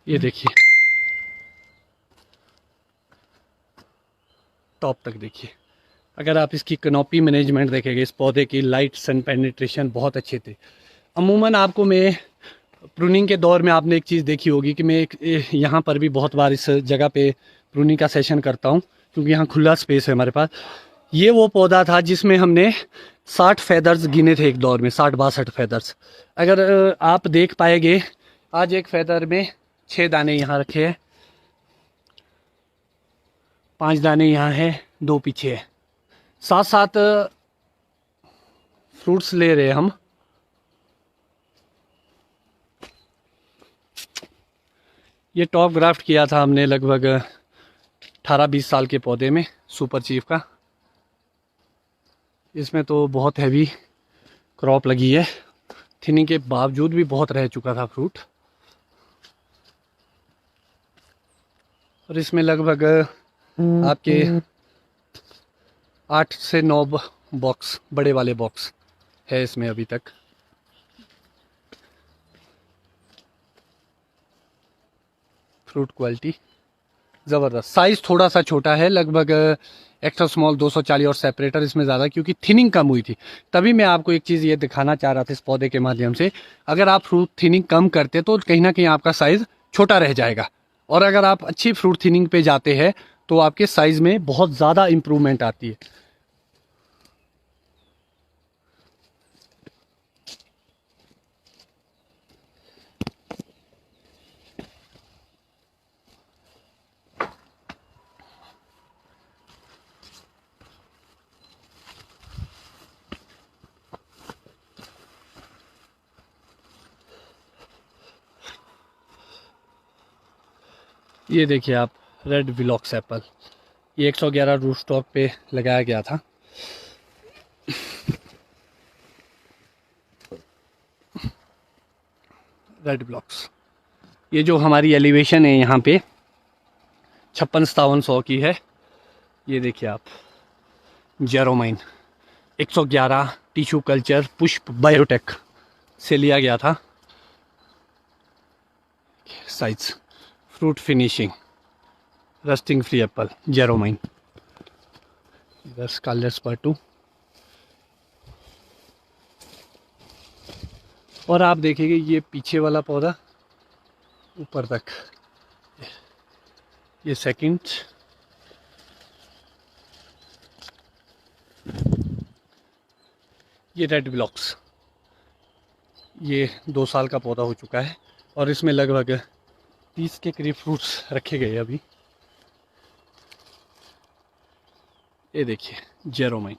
ये देखिए टॉप तक देखिए। अगर आप इसकी कैनोपी मैनेजमेंट देखेंगे, इस पौधे की लाइट सन पेनिट्रेशन बहुत अच्छे थे। अमूमन आपको मैं प्रूनिंग के दौर में आपने एक चीज़ देखी होगी कि मैं यहाँ पर भी बहुत बार इस जगह पे प्रूनिंग का सेशन करता हूँ, क्योंकि यहाँ खुला स्पेस है हमारे पास। ये वो पौधा था जिसमें हमने 60 फेदर्स गिने थे एक दौर में, 60-62 फेदर्स। अगर आप देख पाएंगे, आज एक फेदर में 6 दाने यहाँ रखे हैं, 5 दाने यहाँ है, 2 पीछे है। साथ साथ फ्रूट्स ले रहे हैं हम। ये टॉप ग्राफ्ट किया था हमने लगभग 18-20 साल के पौधे में, सुपर चीफ का। इसमें तो बहुत हैवी क्रॉप लगी है, थिनिंग के बावजूद भी बहुत रह चुका था फ्रूट। और इसमें लगभग आपके 8 से 9 बॉक्स, बड़े वाले बॉक्स है इसमें अभी तक। फ्रूट क्वालिटी ज़बरदस्त। साइज़ थोड़ा सा छोटा है, लगभग एक्स्ट्रा स्मॉल 240 और सेपरेटर इसमें ज़्यादा, क्योंकि थिनिंग कम हुई थी। तभी मैं आपको एक चीज़ ये दिखाना चाह रहा था इस पौधे के माध्यम से, अगर आप फ्रूट थिनिंग कम करते तो कहीं ना कहीं आपका साइज़ छोटा रह जाएगा, और अगर आप अच्छी फ्रूट थिनिंग पे जाते हैं तो आपके साइज़ में बहुत ज़्यादा इम्प्रूवमेंट आती है। ये देखिए आप, रेड विलॉक्स एप्पल, ये 111 रूट स्टॉक पे लगाया गया था। रेड ब्लॉक्स, ये जो हमारी एलिवेशन है यहाँ पे 56-57 की है। ये देखिए आप, Jeromine 111 tissue culture Pushp biotech से लिया गया था। Size, fruit finishing, rusting free apple, Jeromine. इधर स्कारलेट स्पर्टू। और आप देखेंगे ये पीछे वाला पौधा ऊपर तक, ये सेकंड, ये रेड ब्लॉक्स, ये 2 साल का पौधा हो चुका है और इसमें लगभग 30 के करीब फ्रूट्स रखे गए अभी। ये देखिए जेरोमाइन,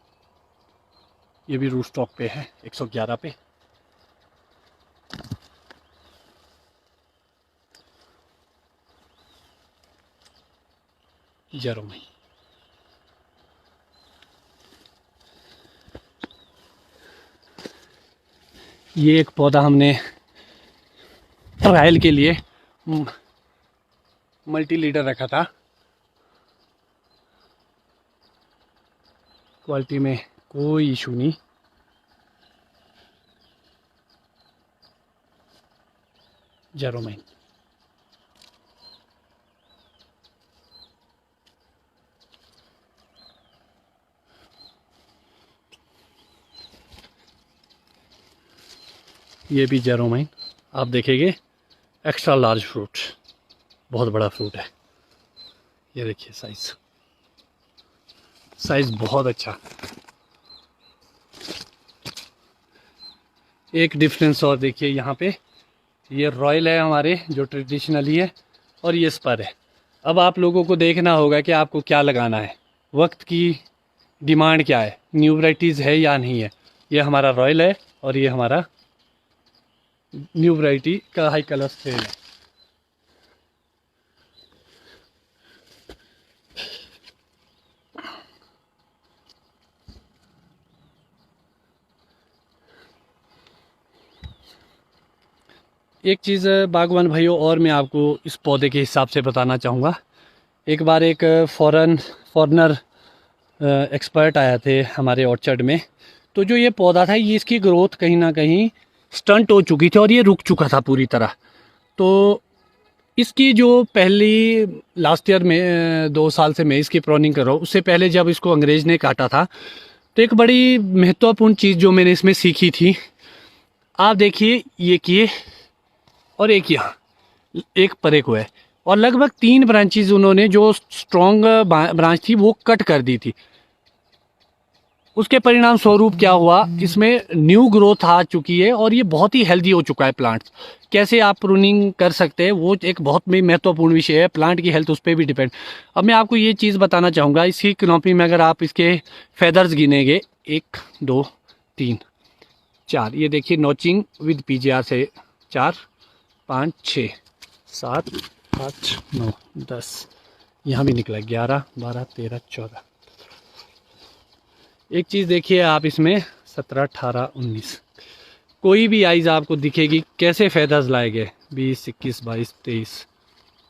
ये भी रूट स्टॉक पे है 111 पे। जेरोमाइन, ये एक पौधा हमने ट्रायल के लिए मल्टी लीडर रखा था। क्वालिटी में कोई इशू नहीं। जेरोमाइन, ये भी जेरोमाइन, आप देखेंगे एक्स्ट्रा लार्ज फ्रूट, बहुत बड़ा फ्रूट है। ये देखिए साइज, साइज बहुत अच्छा। एक डिफरेंस और देखिए यहाँ पे, ये रॉयल है हमारे जो ट्रेडिशनली है, और ये स्पर है। अब आप लोगों को देखना होगा कि आपको क्या लगाना है, वक्त की डिमांड क्या है, न्यू वैराइटीज़ है या नहीं है। ये हमारा रॉयल है और ये हमारा न्यू वैरायटी का हाई कलर स्टेज है। एक चीज़ बागवान भाइयों और मैं आपको इस पौधे के हिसाब से बताना चाहूँगा। एक बार एक फॉरेनर एक्सपर्ट आए थे हमारे ऑर्चर्ड में, तो जो ये पौधा था, ये इसकी ग्रोथ कहीं ना कहीं स्टंट हो चुकी थी और ये रुक चुका था पूरी तरह। तो इसकी जो पहली लास्ट ईयर में 2 साल से मैं इसकी प्रोनिंग कर रहा हूँ, उससे पहले जब इसको अंग्रेज ने काटा था तो एक बड़ी महत्वपूर्ण चीज़ जो मैंने इसमें सीखी थी, आप देखिए ये किए और एक यहाँ एक परे को है, और लगभग 3 ब्रांचेज उन्होंने जो स्ट्रॉन्ग ब्रांच थी वो कट कर दी थी। उसके परिणाम स्वरूप क्या हुआ, इसमें न्यू ग्रोथ आ चुकी है और ये बहुत ही हेल्दी हो चुका है प्लांट। कैसे आप प्रूनिंग कर सकते हैं वो एक बहुत ही महत्वपूर्ण विषय है, प्लांट की हेल्थ उस पर भी डिपेंड। अब मैं आपको ये चीज़ बताना चाहूँगा, इसकी कैनोपी में अगर आप इसके फेदर्स गिनेंगे 1 2 3 4, ये देखिए नोचिंग विद पीजीआर से 4 5 6 7 8 9 10, यहाँ भी निकला 11 12 13 14। एक चीज़ देखिए आप इसमें 17 18 19, कोई भी आइज आपको दिखेगी कैसे फेदर्स लाए गए, 20 21 22 23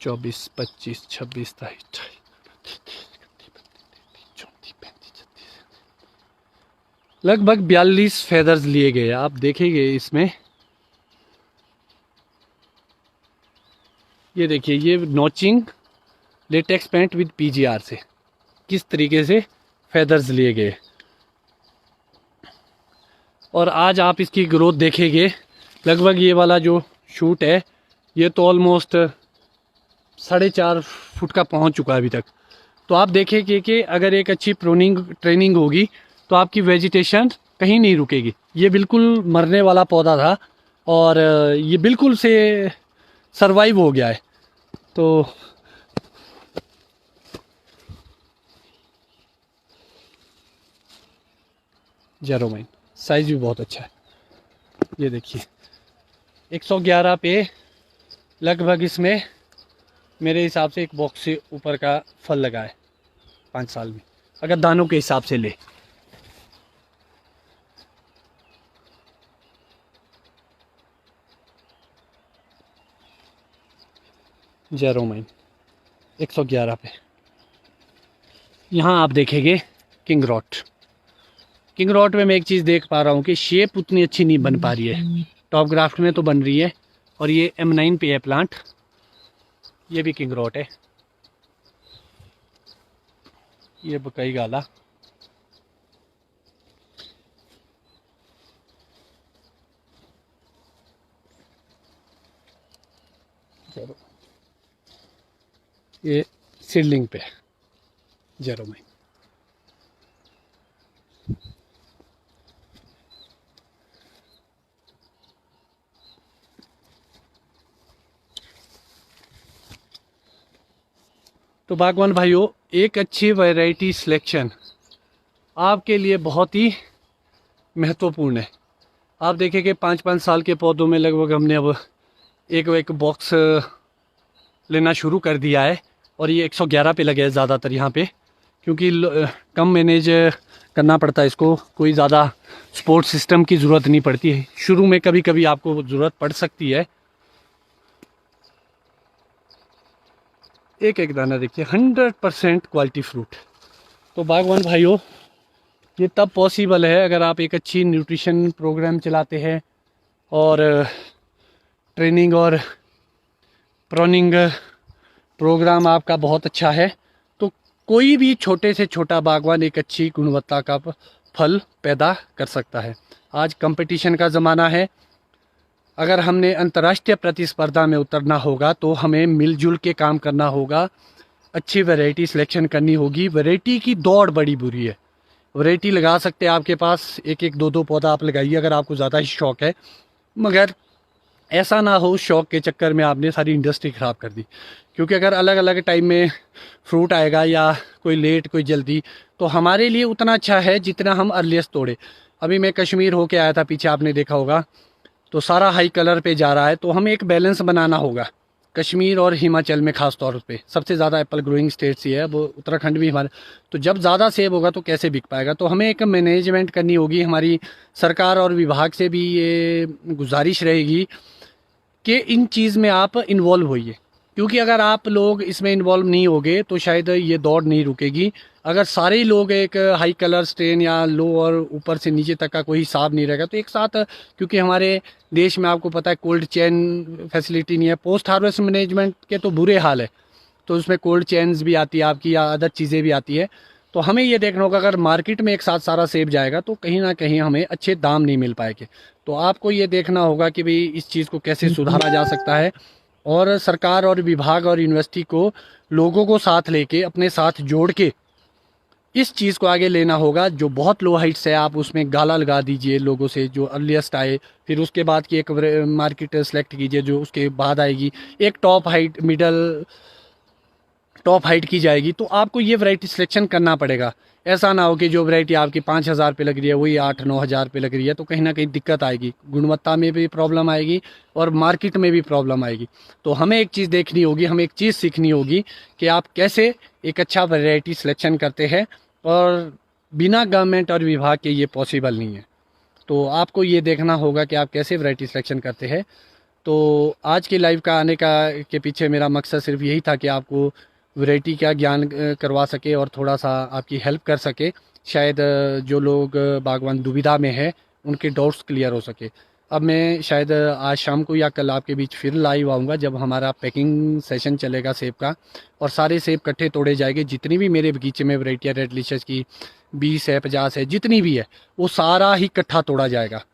24 25 26 27 लगभग 42 फेदर्स लिए गए। आप देखेंगे इसमें, ये देखिए ये notching latex paint with PGR से किस तरीके से फेदर्स लिए गए। और आज आप इसकी ग्रोथ देखेंगे, लगभग ये वाला जो शूट है ये तो ऑलमोस्ट 4.5 फुट का पहुंच चुका है अभी तक। तो आप देखेंगे कि अगर एक अच्छी प्रूनिंग ट्रेनिंग होगी तो आपकी वेजिटेशन कहीं नहीं रुकेगी। ये बिल्कुल मरने वाला पौधा था और ये बिल्कुल से सरवाइव हो गया है। तो जेरोमाइन साइज भी बहुत अच्छा है। ये देखिए 111 पे लगभग इसमें मेरे हिसाब से एक बॉक्स से ऊपर का फल लगा है 5 साल में, अगर दानों के हिसाब से ले। जेरोमाइन 111 पे। यहाँ आप देखेंगे किंग रॉट। किंग रॉट में मैं एक चीज़ देख पा रहा हूँ कि शेप उतनी अच्छी नहीं बन पा रही है, टॉप ग्राफ्ट में तो बन रही है। और ये M9 पे है प्लांट, ये भी किंग रॉट है, ये बकई गाला। ये सीडलिंग पे जेरोमाइन। तो बागवान भाइयों, एक अच्छी वैरायटी सिलेक्शन आपके लिए बहुत ही महत्वपूर्ण है। आप देखें कि 5-5 साल के पौधों में लगभग हमने अब एक बॉक्स लेना शुरू कर दिया है और ये 111 पे लगे हैं ज़्यादातर यहाँ पे, क्योंकि कम मैनेज करना पड़ता है इसको, कोई ज़्यादा सपोर्ट सिस्टम की ज़रूरत नहीं पड़ती है। शुरू में कभी कभी आपको ज़रूरत पड़ सकती है। एक दाना देखिए 100% क्वालिटी फ्रूट। तो बागवान भाइयों, ये तब पॉसिबल है अगर आप एक अच्छी न्यूट्रिशन प्रोग्राम चलाते हैं और ट्रेनिंग और प्रोनिंग प्रोग्राम आपका बहुत अच्छा है, तो कोई भी छोटे से छोटा बागवान एक अच्छी गुणवत्ता का फल पैदा कर सकता है। आज कंपटीशन का ज़माना है, अगर हमने अंतर्राष्ट्रीय प्रतिस्पर्धा में उतरना होगा तो हमें मिलजुल के काम करना होगा, अच्छी वैरायटी सिलेक्शन करनी होगी। वैरायटी की दौड़ बड़ी बुरी है, वैरायटी लगा सकते हैं, आपके पास एक दो पौधा आप लगाइए अगर आपको ज़्यादा ही शौक़ है, मगर ऐसा ना हो शौक़ के चक्कर में आपने सारी इंडस्ट्री ख़राब कर दी। क्योंकि अगर अलग अलग टाइम में फ्रूट आएगा या कोई लेट कोई जल्दी, तो हमारे लिए उतना अच्छा है जितना हम अर्लीस्ट तोड़े। अभी मैं कश्मीर होके आया था, पीछे आपने देखा होगा, तो सारा हाई कलर पे जा रहा है। तो हमें एक बैलेंस बनाना होगा। कश्मीर और हिमाचल में ख़ास तौर पे सबसे ज़्यादा एप्पल ग्रोइंग स्टेट्स ही है, वो उत्तराखंड भी हमारे। तो जब ज़्यादा सेब होगा तो कैसे बिक पाएगा? तो हमें एक मैनेजमेंट करनी होगी। हमारी सरकार और विभाग से भी ये गुजारिश रहेगी कि इन चीज़ में आप इन्वॉल्व होइए, क्योंकि अगर आप लोग इसमें इन्वॉल्व नहीं होगे तो शायद ये दौड़ नहीं रुकेगी। अगर सारे ही लोग एक हाई कलर स्ट्रेन या लो और ऊपर से नीचे तक का कोई हिसाब नहीं रहेगा तो एक साथ, क्योंकि हमारे देश में आपको पता है कोल्ड चेन फैसिलिटी नहीं है, पोस्ट हार्वेस्ट मैनेजमेंट के तो बुरे हाल है, तो उसमें कोल्ड चेन्स भी आती है आपकी या अदर चीज़ें भी आती है। तो हमें ये देखना होगा अगर मार्केट में एक साथ सारा सेब जाएगा तो कहीं ना कहीं हमें अच्छे दाम नहीं मिल पाएंगे। तो आपको ये देखना होगा कि भाई इस चीज़ को कैसे सुधारा जा सकता है, और सरकार और विभाग और यूनिवर्सिटी को लोगों को साथ लेके अपने साथ जोड़ के इस चीज़ को आगे लेना होगा। जो बहुत लो हाइट्स है आप उसमें गाला लगा दीजिए लोगों से जो अर्लीस्ट आए, फिर उसके बाद की एक मार्केट सेलेक्ट कीजिए जो उसके बाद आएगी, एक top height middle top height की जाएगी। तो आपको ये वैरायटी सिलेक्शन करना पड़ेगा। ऐसा ना हो कि जो वैरायटी आपकी 5,000 पे लग रही है वही 8-9 हज़ार पे लग रही है, तो कहीं ना कहीं दिक्कत आएगी, गुणवत्ता में भी प्रॉब्लम आएगी और मार्केट में भी प्रॉब्लम आएगी। तो हमें एक चीज़ देखनी होगी, हमें एक चीज़ सीखनी होगी कि आप कैसे एक अच्छा वैरायटी सिलेक्शन करते हैं, और बिना गवर्नमेंट और विभाग के ये पॉसिबल नहीं है। तो आपको ये देखना होगा कि आप कैसे वैरायटी सिलेक्शन करते हैं। तो आज के लाइव का आने का के पीछे मेरा मकसद सिर्फ यही था कि आपको वैरायटी का ज्ञान करवा सके और थोड़ा सा आपकी हेल्प कर सके। शायद जो लोग बागवान दुविधा में है उनके डाउट्स क्लियर हो सके। अब मैं शायद आज शाम को या कल आपके बीच फिर लाइव आऊँगा जब हमारा पैकिंग सेशन चलेगा सेब का, और सारे सेब इकट्ठे तोड़े जाएंगे। जितनी भी मेरे बगीचे में वैरायटी है रेड डिलीशियस की 20 है 50 है जितनी भी है वो सारा ही इकट्ठा तोड़ा जाएगा।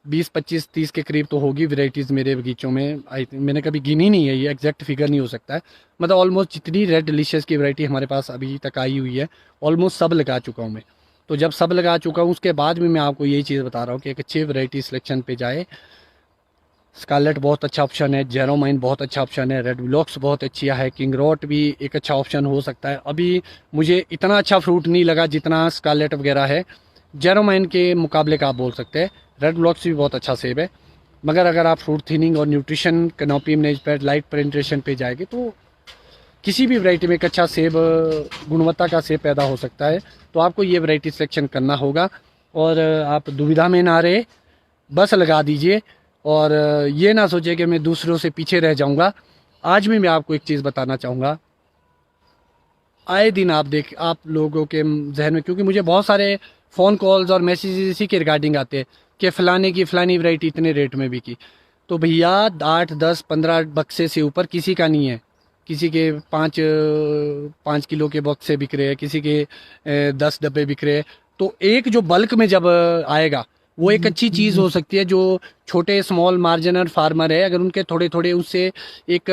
20-25-30 के करीब तो होगी वैरायटीज़ मेरे बगीचों में। मैंने कभी गिनी नहीं है, ये एग्जैक्ट फिगर नहीं हो सकता है। मतलब ऑलमोस्ट जितनी रेड डिलीशियस की वैरायटी हमारे पास अभी तक आई हुई है ऑलमोस्ट सब लगा चुका हूँ मैं। तो जब सब लगा चुका हूँ उसके बाद भी मैं आपको यही चीज़ बता रहा हूँ कि एक अच्छी वैरायटी सिलेक्शन पे जाए। स्कारलेट बहुत अच्छा ऑप्शन है, जेरोमाइन बहुत अच्छा ऑप्शन है, रेड ब्लॉक्स बहुत अच्छी है, किंग रॉट भी एक अच्छा ऑप्शन हो सकता है। अभी मुझे इतना अच्छा फ्रूट नहीं लगा जितना स्कारलेट वगैरह है, जेरोमाइन के मुकाबले का आप बोल सकते हैं। रेड ब्लॉक्स भी बहुत अच्छा सेब है, मगर अगर आप फ्रूट थिनिंग और nutrition canopy management light penetration पे जाएंगे तो किसी भी वैरायटी में एक अच्छा सेब गुणवत्ता का सेब पैदा हो सकता है। तो आपको ये वैरायटी सिलेक्शन करना होगा, और आप दुविधा में ना रहे, बस लगा दीजिए और ये ना सोचे कि मैं दूसरों से पीछे रह जाऊंगा। आज भी मैं आपको एक चीज़ बताना चाहूँगा, आए दिन आप लोगों के जहन में, क्योंकि मुझे बहुत सारे फ़ोन कॉल्स और मैसेजेस इसी के रिगार्डिंग आते हैं कि फ़लाने की फ़लानी वैरायटी इतने रेट में बिकी। तो भैया 8-10-15 बक्से से ऊपर किसी का नहीं है। किसी के 5 किलो के बक्से बिक रहे हैं, किसी के 10 डब्बे बिक रहे हैं। तो एक जो बल्क में जब आएगा वो एक अच्छी चीज़ हो सकती है। जो छोटे स्मॉल मार्जिनल फार्मर है अगर उनके थोड़े थोड़े उससे एक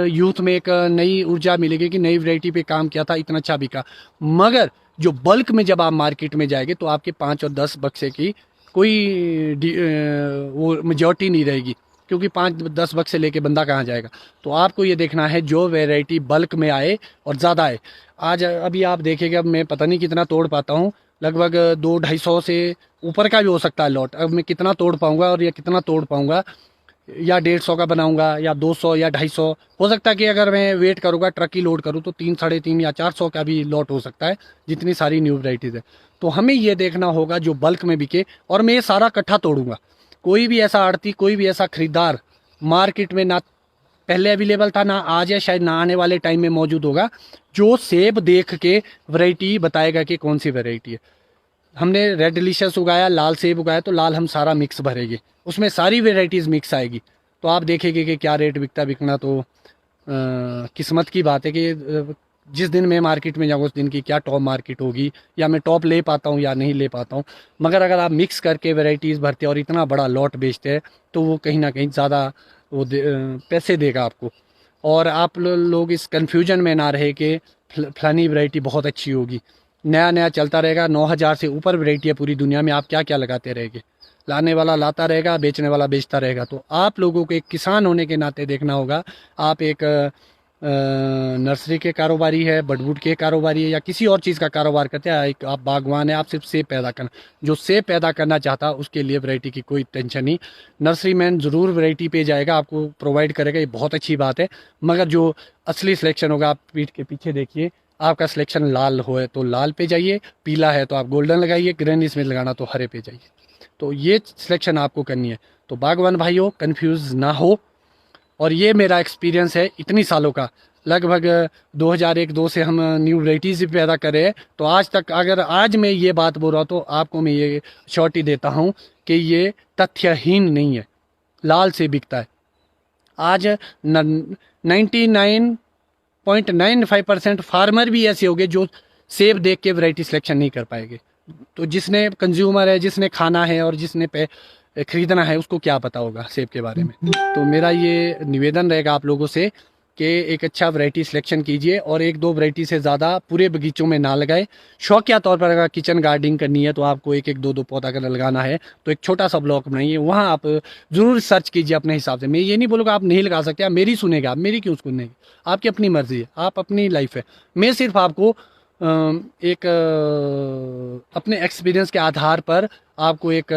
यूथ में एक नई ऊर्जा मिलेगी कि नई वैरायटी पे काम किया था इतना अच्छा बिका। मगर जो बल्क में जब आप मार्केट में जाएंगे तो आपके 5 और 10 बक्से की कोई वो मेजॉरिटी नहीं रहेगी, क्योंकि 5-10 बक्से लेके बंदा कहाँ जाएगा। तो आपको ये देखना है जो वैरायटी बल्क में आए और ज़्यादा आए। आज अभी आप देखेंगे, अब मैं पता नहीं कितना तोड़ पाता हूँ, लगभग 200-250 से ऊपर का भी हो सकता है लॉट। अब मैं कितना तोड़ पाऊंगा और या कितना तोड़ पाऊंगा, या 150 का बनाऊंगा या 200 या 250, हो सकता है कि अगर मैं वेट करूंगा ट्रक ही लोड करूँ तो 3-3.5 या 400 का भी लॉट हो सकता है, जितनी सारी न्यू वैरायटीज़ है। तो हमें ये देखना होगा जो बल्क में बिके, और मैं ये सारा इकट्ठा तोड़ूंगा। कोई भी ऐसा आड़ती, कोई भी ऐसा खरीदार मार्केट में ना पहले अवेलेबल था, ना आज है, शायद ना आने वाले टाइम में मौजूद होगा, जो सेब देख के वैरायटी बताएगा कि कौन सी वैरायटी है। हमने रेड डिलीशियस उगाया, लाल सेब उगाया, तो लाल हम सारा मिक्स भरेंगे, उसमें सारी वेराइटीज़ मिक्स आएगी। तो आप देखेंगे कि क्या रेट बिकना तो किस्मत की बात है कि जिस दिन मैं मार्केट में जाऊँगा उस दिन की क्या टॉप मार्केट होगी, या मैं टॉप ले पाता हूँ या नहीं ले पाता हूँ। मगर अगर आप मिक्स करके वेराइटीज़ भरते हैं और इतना बड़ा लॉट बेचते हैं तो वो कहीं ना कहीं ज़्यादा वो पैसे देगा आपको। और आप लोग इस कन्फ्यूजन में ना रहे कि फलानी वैरायटी बहुत अच्छी होगी। नया नया चलता रहेगा, 9,000 से ऊपर वैरायटी है पूरी दुनिया में, आप क्या क्या लगाते रहेंगे। लाने वाला लाता रहेगा, बेचने वाला बेचता रहेगा। तो आप लोगों को एक किसान होने के नाते देखना होगा, आप एक नर्सरी के कारोबारी है, बडवुड के कारोबारी है, या किसी और चीज़ का कारोबार करते हैं, एक आप बागवान है, आप सिर्फ सेब पैदा करना, जो सेब पैदा करना चाहता उसके लिए वैरायटी की कोई टेंशन नहीं। नर्सरी मैन ज़रूर वैरायटी पे जाएगा, आपको प्रोवाइड करेगा, ये बहुत अच्छी बात है। मगर जो असली सिलेक्शन होगा, आप पीठ के पीछे देखिए, आपका सिलेक्शन लाल हो तो लाल पे जाइए, पीला है तो आप गोल्डन लगाइए, ग्रेनी में लगाना तो हरे पे जाइए। तो ये सिलेक्शन आपको करनी है। तो बागवान भाइयों, कंफ्यूज ना हो, और ये मेरा एक्सपीरियंस है इतनी सालों का, लगभग 2001-2 से हम न्यू वैराइटीज़ भी पैदा कर रहे हैं। तो आज तक अगर आज मैं ये बात बोल रहा हूँ तो आपको मैं ये श्योरिटी देता हूँ कि ये तथ्यहीन नहीं है, लाल से बिकता है। आज 99.95% फार्मर भी ऐसे हो गए जो सेब देख के वैरायटी सिलेक्शन नहीं कर पाएंगे। तो जिसने कंज्यूमर है, जिसने खाना है और जिसने खरीदना है, उसको क्या पता होगा सेब के बारे में। तो मेरा ये निवेदन रहेगा आप लोगों से कि एक अच्छा वैरायटी सिलेक्शन कीजिए और 1-2 वैरायटी से ज़्यादा पूरे बगीचों में ना लगाए। शौकिया तौर पर अगर किचन गार्डनिंग करनी है तो आपको 1-1, 2-2 पौधा अगर लगाना है तो एक छोटा सा ब्लॉक बनाइए, वहाँ आप ज़रूर सर्च कीजिए अपने हिसाब से। मैं ये नहीं बोलूँगा आप नहीं लगा सकते, आप मेरी सुनेगा, आप मेरी क्यों सुनेंगे, आपकी अपनी मर्जी है, आप अपनी लाइफ है। मैं सिर्फ आपको एक अपने एक्सपीरियंस के आधार पर आपको एक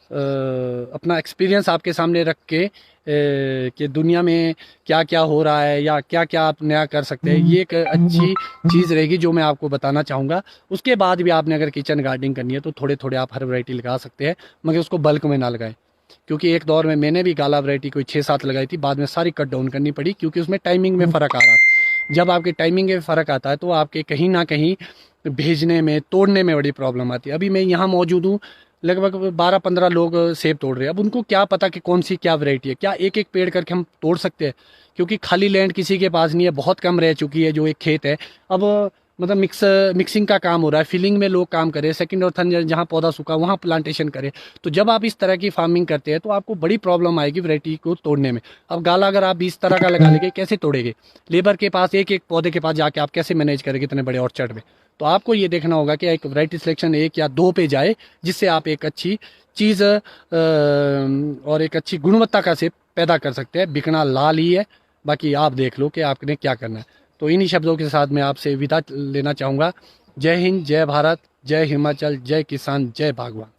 अपना एक्सपीरियंस आपके सामने रख के कि दुनिया में क्या क्या हो रहा है या क्या क्या आप नया कर सकते हैं, ये एक अच्छी चीज़ रहेगी जो मैं आपको बताना चाहूँगा। उसके बाद भी आपने अगर किचन गार्डनिंग करनी है तो थोड़े थोड़े आप हर वैरायटी लगा सकते हैं, मगर उसको बल्क में ना लगाएं। क्योंकि एक दौर में मैंने भी गाला वैरायटी कोई 6-7 लगाई थी, बाद में सारी कट डाउन करनी पड़ी क्योंकि उसमें टाइमिंग में फ़र्क आ रहा था। जब आपकी टाइमिंग में फ़र्क आता है तो आपके कहीं ना कहीं भेजने में, तोड़ने में बड़ी प्रॉब्लम आती है। अभी मैं यहाँ मौजूद हूँ, लगभग 12-15 लोग सेब तोड़ रहे हैं। अब उनको क्या पता कि कौन सी क्या वैरायटी है, क्या एक एक पेड़ करके हम तोड़ सकते हैं? क्योंकि खाली लैंड किसी के पास नहीं है, बहुत कम रह चुकी है जो एक खेत है। अब मतलब मिक्सिंग का काम हो रहा है, फिलिंग में लोग काम करें, सेकंड और थर्ड जहाँ पौधा सूखा वहाँ प्लांटेशन करें। तो जब आप इस तरह की फार्मिंग करते हैं तो आपको बड़ी प्रॉब्लम आएगी वैरायटी को तोड़ने में। अब गाला अगर आप 20 तरह का लगा लेंगे, कैसे तोड़ेंगे? लेबर के पास, एक एक पौधे के पास जाके आप कैसे मैनेज करेंगे इतने बड़े ऑर्चर्ड में? तो आपको ये देखना होगा कि एक वैरायटी सिलेक्शन 1 या 2 पे जाए, जिससे आप एक अच्छी चीज़ और एक अच्छी गुणवत्ता का सेब पैदा कर सकते हैं। बिकना लाल ही है, बाकी आप देख लो कि आपने क्या करना है। तो इन्हीं शब्दों के साथ मैं आपसे विदा लेना चाहूँगा। जय हिंद, जय भारत, जय हिमाचल, जय किसान, जय बागवान।